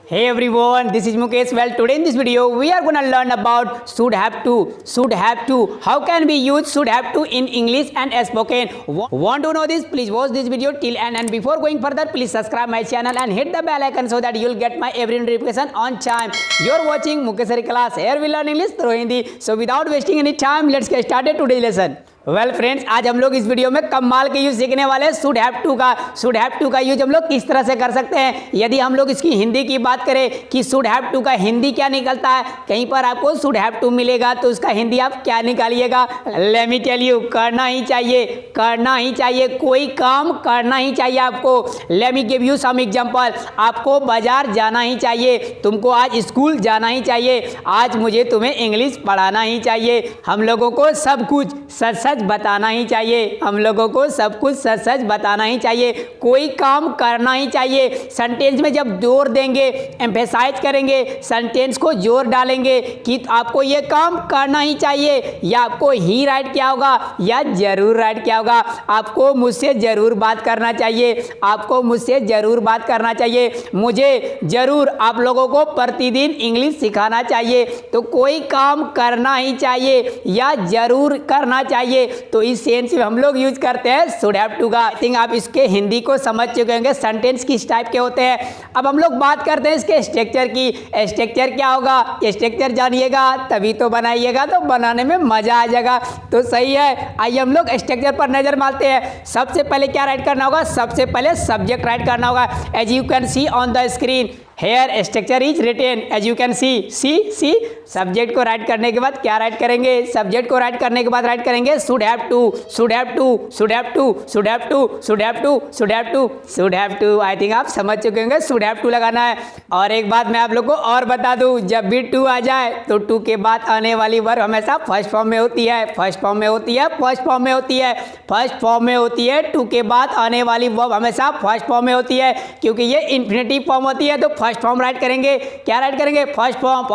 Hey everyone, this is Mukesh. Well, today in this video we are gonna learn about should have to. How can we use should have to in English and spoken? Want to know this? Please watch this video till end. And before going further, please subscribe my channel and hit the bell icon so that you'll get my every notification on time. You're watching Mukesh Sir class. Here we learn English through Hindi. So without wasting any time, let's get started today's lesson. Well friends, आज हम लोग इस video में कमाल के use सीखने वाले should have to का यूज हम लोग किस तरह से कर सकते हैं। यदि हम लोग इसकी हिंदी की बात करें कि शुड हैव टू का हिंदी क्या निकलता है, कहीं पर आपको शुड हैव टू मिलेगा तो उसका हिंदी आप क्या निकालिएगा। लेट मी टेल यू, करना ही चाहिए, कोई काम करना ही चाहिए आपको। Let me give you some example. आपको बाजार जाना ही चाहिए, तुमको आज स्कूल जाना ही चाहिए, आज मुझे तुम्हें इंग्लिश पढ़ाना ही चाहिए। हम लोगों को सब कुछ सच बताना ही चाहिए, हम लोगों को सब कुछ सच बताना ही चाहिए, कोई काम करना ही चाहिए। सेंटेंस में जब जोर देंगे, एम्फेसाइज करेंगे, सेंटेंस को जोर डालेंगे कि आपको ये काम करना ही चाहिए, या आपको ही राइट क्या होगा या जरूर राइट क्या होगा। आपको मुझसे जरूर बात करना चाहिए, आपको मुझसे जरूर बात करना चाहिए, मुझे जरूर आप लोगों को प्रतिदिन इंग्लिश सिखाना चाहिए। तो कोई काम करना ही चाहिए या जरूर करना चाहिए, तो इस सेंस में हम लोग यूज करते हैं शुड हैव टू का। आई थिंक आप इसके हिंदी को समझ चुके होंगे, सेंटेंस किस टाइप के होते हैं। अब हम लोग बात करते हैं इसके स्ट्रक्चर की। स्ट्रक्चर क्या होगा, स्ट्रक्चर जानिएगा तभी तो बनाइएगा, तो बनाने में मजा आ जाएगा। तो सही है, आइए हम लोग स्ट्रक्चर पर नजर मारते हैं। सबसे पहले क्या राइट करना होगा, सबसे पहले सब्जेक्ट राइट करना होगा। As you can see on the screen, here structure is written, as you can see subject को राइट करने के बाद क्या राइट करेंगे, सब्जेक्ट को राइट करने के बाद राइट करेंगे should have to. I think आप समझ चुके होंगे शुड हैव टू लगाना है। और एक बात मैं आप लोग को और बता दूं, जब भी टू आ जाए तो टू के बाद आने वाली वर्ब हमेशा फर्स्ट फॉर्म में होती है, फर्स्ट फॉर्म में होती है। टू के बाद आने वाली वर्ब हमेशा फर्स्ट फॉर्म में होती है, क्योंकि ये इन्फिनेटिव फॉर्म होती है। तो फर्स्ट फॉर्म राइट करेंगे, क्या राइट करेंगे, फर्स्ट फॉर्म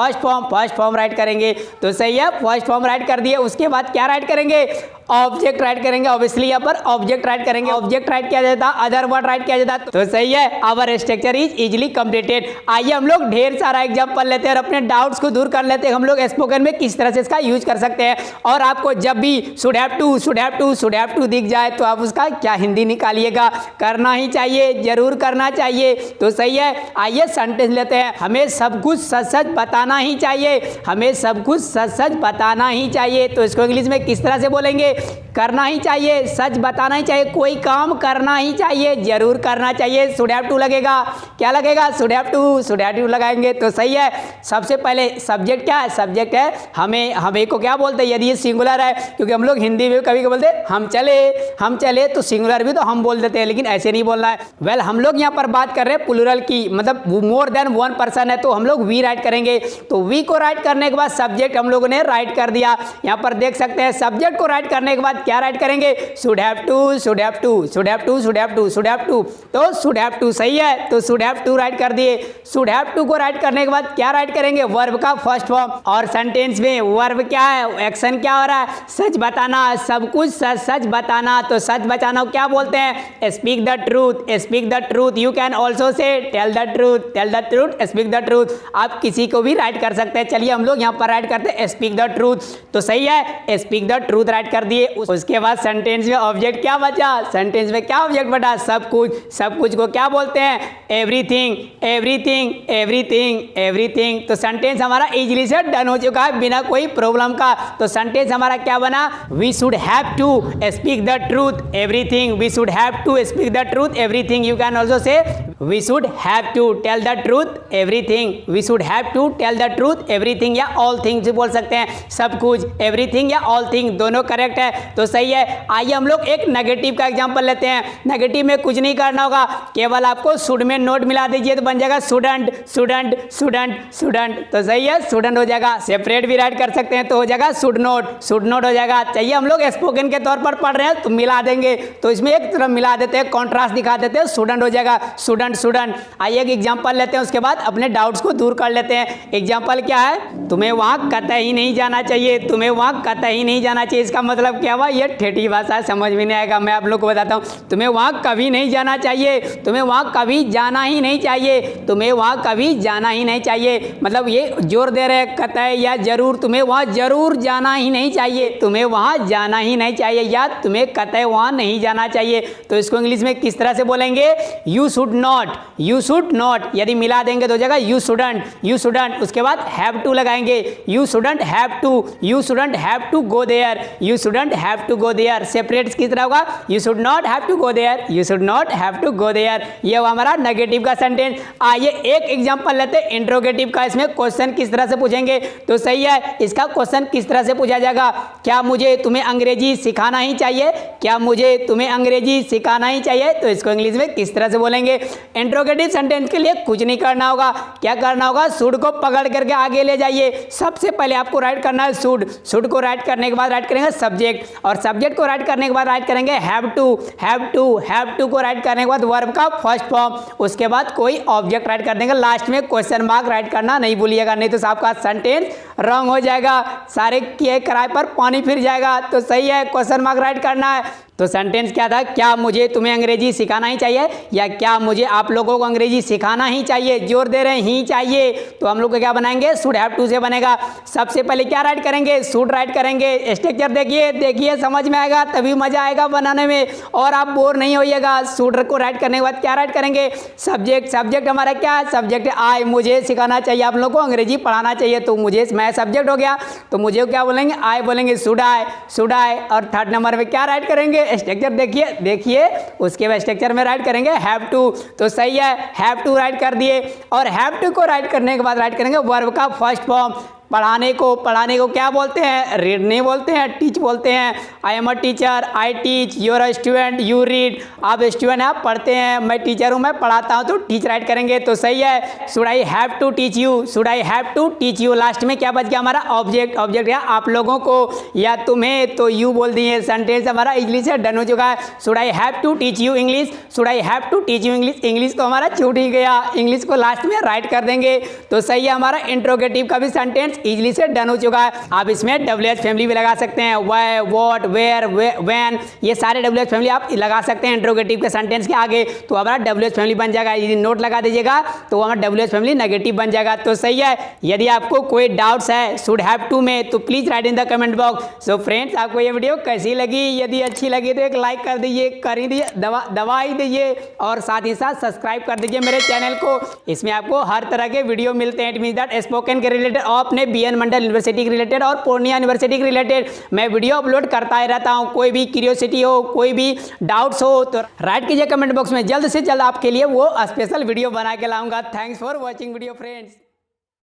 राइट करेंगे। तो सही है, फर्स्ट फॉर्म राइट कर दिए, उसके बाद क्या राइट करेंगे, ऑब्जेक्ट राइट करेंगे। ऑब्वियसली यहाँ पर ऑब्जेक्ट राइट करेंगे, ऑब्जेक्ट राइट किया जाता, अदर वर्ड राइट किया जाता। तो सही है, our structure is easily completed. आइए हम लोग ढेर सारा एग्जांपल लेते हैं और अपने डाउट्स को दूर कर लेते हैं, हम लोग स्पोकन में किस तरह से इसका यूज कर सकते हैं। और आपको जब भी शुड हैव टू दिख जाए तो आप उसका क्या हिंदी निकालिएगा, करना ही चाहिए, जरूर करना चाहिए। तो सही है, आइए सेंटेंस लेते हैं। हमें सब कुछ सच बताना ही चाहिए, हमें सब कुछ सच बताना ही चाहिए। तो इसको इंग्लिश में किस तरह से बोलेंगे, करना ही चाहिए, सच बताना ही चाहिए, कोई काम करना ही चाहिए, जरूर करना चाहिए। शुड हैव टू लगेगा, क्या लगेगा, शुड हैव टू लगाएंगे। तो सही है, सबसे पहले सब्जेक्ट क्या है, सब्जेक्ट है हमें को क्या बोलते हैं, यदि ये सिंगुलर है, क्योंकि हम लोग हिंदी में कभी बोलते हैं हम चले, तो सिंगुलर भी तो हम बोल देते हैं, लेकिन ऐसे नहीं बोलना है। वेल, हम लोग यहाँ पर बात कर रहे हैं प्लूरल की, मतलब मोर देन वन पर्सन है, तो हम लोग वी राइट करेंगे। तो वी को राइट करने के बाद सब्जेक्ट हम लोगों ने राइट कर दिया। यहाँ पर देख सकते हैं, सब्जेक्ट को राइट करने के बाद क्या राइट करेंगे, शुड हैव टू। तो शुड हैव टू सही है, तो शुड हैव टू राइट कर दिए। शुड हैव टू को राइट करने के बाद क्या राइट करेंगे, वर्ब का फर्स्ट फॉर्म। और सेंटेंस में वर्ब क्या है, एक्शन क्या हो रहा है, सच बताना, सब कुछ सच बताना। तो सच बताना क्या बोलते हैं, speak the truth. You can also say tell the truth, speak the truth. आप किसी को भी राइट कर सकते हैं। चलिए हम लोग यहाँ पर राइट करते हैं स्पीक द ट्रूथ। तो सही है, स्पीक द ट्रूथ राइट कर दिए। उसके बाद सेंटेंस में ऑब्जेक्ट क्या बचा, सेंटेंस में क्या ऑब्जेक्ट बचा, सब कुछ को क्या बोलते हैं, एवरीथिंग। तो सेंटेंस हमारा इजीली से डन हो चुका है बिना कोई प्रॉब्लम का। तो सेंटेंस हमारा क्या बना, we should have to speak the truth everything, we should have to speak the truth everything. You can also say we should have to tell the truth everything, we should have to tell the truth everything, या all things बोल सकते हैं, सब कुछ, everything या all thing दोनों correct है। तो सही है, आइए हम लोग एक नेगेटिव का एग्जांपल लेते हैं। नेगेटिव में कुछ नहीं करना होगा, केवल आपको शुड में नोट मिला दीजिए तो बन जाएगा शुडंट। तो सही है, शुडंट हो जाएगा। सेपरेट भी राइट कर सकते हैं तो हो जाएगा शुड नोट हो जाएगा। चाहिए हम लोग स्पोकन के तौर पर पढ़ रहे हैं तो मिला देंगे, तो इसमें एक तरफ मिला देते हैं, कॉन्ट्रास्ट दिखा देते हैं, शुडंट हो जाएगा, शुडंट शुडंट शुडंट। आइए एक एग्जांपल लेते हैं, उसके बाद अपने डाउट्स को दूर कर लेते हैं। एग्जांपल क्या है, तुम्हें वहाँ कतई नहीं जाना चाहिए, तुम्हें वहाँ कतई नहीं जाना चाहिए। इसका मतलब क्या हुआ, ये ठेठी भाषा समझ में नहीं आएगा, मैं आप लोग को बताता हूँ। तुम्हें वहाँ कभी नहीं जाना चाहिए, तुम्हें वहाँ कभी जाना ही नहीं चाहिए, तुम्हें वहाँ कभी जाना ही नहीं चाहिए। मतलब ये जोर दे रहे हैं कतई या जरूर, तुम्हें वहाँ जरूर जाना ही नहीं चाहिए, तुम्हें वहाँ जाना ही नहीं चाहिए, या तुम्हें कतई वहाँ नहीं जाना चाहिए। तो इसको इंग्लिश में किस तरह से बोलेंगे, you should not, you should not. यदि मिला देंगे तो हो जाएगा यू शुडंट, यू शुडंट। उसके बाद हैव टू लगाएंगे, you shouldn't have to, you shouldn't have to go there, you shouldn't have to go there. Separate किस तरह होगा, you should not have to go there, you should not have to go there. ये हुआ हमारा negative का sentence. आइए एक example लेते हैं इंट्रोगेटिव का। इसमें क्वेश्चन किस तरह से पूछेंगे, तो सही है, इसका क्वेश्चन किस तरह से पूछा जाएगा, क्या मुझे तुम्हें अंग्रेजी सिखाना ही चाहिए, क्या मुझे तुम्हें अंग्रेजी सिखाना ही चाहिए। तो इसको इंग्लिश में किस तरह से बोलेंगे। इंट्रोगेटिव सेंटेंस के लिए कुछ नहीं करना होगा, क्या करना होगा, शुड को पकड़ करके आगे ले जाइए। सबसे पहले आपको राइट करना है शुड, शुड को राइट करने के बाद राइट करेंगे सब्जेक्ट, और सब्जेक्ट को राइट करने के बाद राइट करेंगे have to, have to, have to को राइट करने के बाद वर्ब का फर्स्ट फॉर्म, उसके बाद कोई ऑब्जेक्ट राइट कर देंगे, लास्ट में क्वेश्चन मार्क राइट करना नहीं भूलिएगा, नहीं तो आपका सेंटेंस रॉन्ग हो जाएगा, सारे किए किराए पर पानी फिर जाएगा। तो सही है, क्वेश्चन मार्क राइट करना है। तो सेंटेंस क्या था, क्या मुझे तुम्हें अंग्रेजी सिखाना ही चाहिए, या क्या मुझे आप लोगों को अंग्रेजी सिखाना ही चाहिए। जोर दे रहे हैं ही चाहिए, तो हम लोग क्या बनाएंगे, शुड हैव टू से बनेगा। सबसे पहले क्या राइट करेंगे, शुड राइट करेंगे। स्ट्रक्चर देखिए देखिए, समझ में आएगा तभी मजा आएगा बनाने में, और आप बोर नहीं होइएगा। शुड को राइट करने के बाद क्या राइट करेंगे, सब्जेक्ट। सब्जेक्ट हमारा क्या है, सब्जेक्ट आई, मुझे सिखाना चाहिए, आप लोग को अंग्रेजी पढ़ाना चाहिए, तो मुझे, मैं सब्जेक्ट हो गया, तो मुझे क्या बोलेंगे, आई बोलेंगे, शुड आई, शुड आई। और थर्ड नंबर में क्या राइट करेंगे, स्ट्रक्चर देखिए देखिए, उसके बाद स्ट्रक्चर में राइट करेंगे हैव टू। तो सही है, हैव टू राइट कर दिए, और हैव टू को राइट करने के बाद राइट करेंगे वर्ब का फर्स्ट फॉर्म। पढ़ाने को क्या बोलते हैं, रीड नहीं बोलते हैं, टीच बोलते हैं। I am a teacher, I teach, you are a student, you read. आप स्टूडेंट, आप पढ़ते हैं, मैं टीचर हूँ, मैं पढ़ाता हूँ, तो टीच राइट करेंगे। तो सही है, should I have to teach you, should I have to teach you. Last में क्या बच गया हमारा, ऑब्जेक्ट। ऑब्जेक्ट या आप लोगों को या तुम्हें, तो यू बोल दिए, सेंटेंस हमारा इंग्लिश से डन हो चुका है। Should I have to teach you English, should I have to teach you English. English तो हमारा छूट ही गया, इंग्लिश को लास्ट में राइट कर देंगे। तो सही है, हमारा इंट्रोगेटिव का भी सेंटेंस इजली से डन हो चुका है। आप इसमें WH फैमिली भी लगा सकते हैं, वाई, व्हाट, वेयर, व्हेन, ये सारे WH फैमिली आप लगा सकते हैं इंट्रोगेटिव के सेंटेंस के आगे, तो हमारा WH फैमिली बन जाएगा। यदि नोट लगा दीजिएगा तो हमारा WH फैमिली नेगेटिव बन जाएगा। तो सही है, यदि आपको कोई डाउट्स है शुड हैव टू में, तो please right in the comment box. So friends, आपको ये वीडियो कैसी लगी, यदि अच्छी लगी तो एक लाइक कर दीजिए, कर ही दीजिए, दबा ही दीजिए, और साथ ही साथ सब्सक्राइब कर दीजिए मेरे चैनल को। इसमें आपको हर तरह के वीडियो मिलते हैं। इट मींस दैट स्पोकन के रिलेटेड और अपने BN मंडल यूनिवर्सिटी के रिलेटेड और पूर्णिया यूनिवर्सिटी के रिलेटेड मैं वीडियो अपलोड करता ही रहता हूं। कोई भी क्यूरियोसिटी हो, कोई भी डाउट्स हो, तो राइट कीजिए कमेंट बॉक्स में, जल्द से जल्द आपके लिए वो स्पेशल वीडियो बना के लाऊंगा। Thanks for watching video friends.